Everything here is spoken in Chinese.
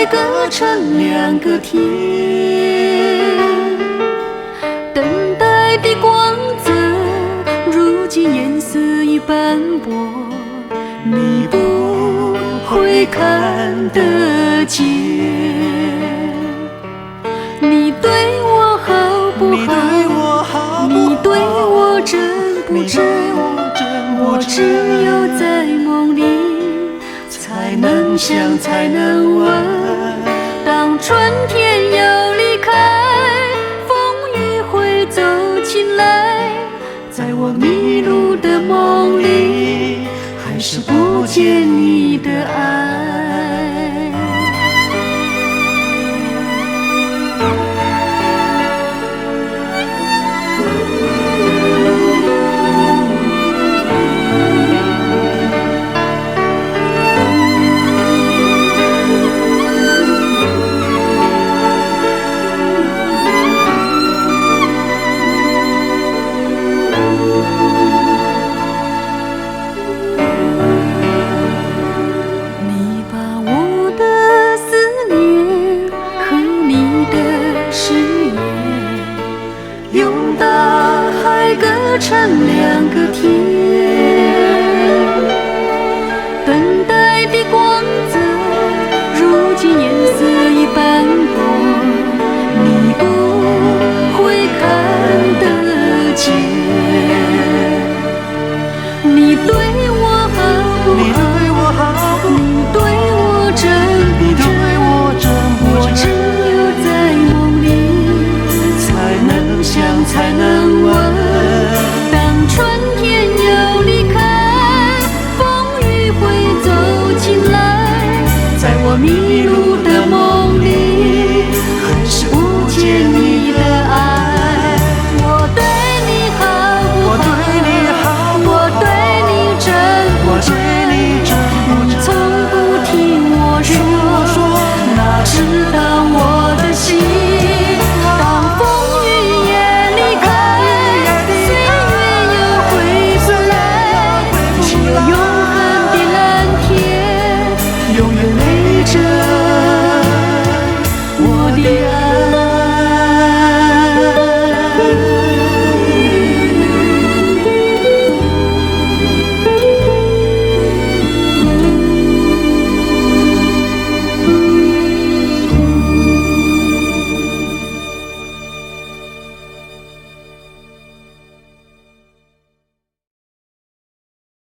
海隔成两个天，等待的光泽，如今颜色已斑驳，你不会看得见。你对我好不好？你对我真不真？我只有在梦里才能想，才能问。当春天要离开，风雨会走进来，在我迷路的梦里，还是不见你的爱。隔成两个天，等待的光泽，如今颜色已斑驳，你不会看得见。你对我好不好？你对我真不真？我只有在梦里才能想，才能问。迷路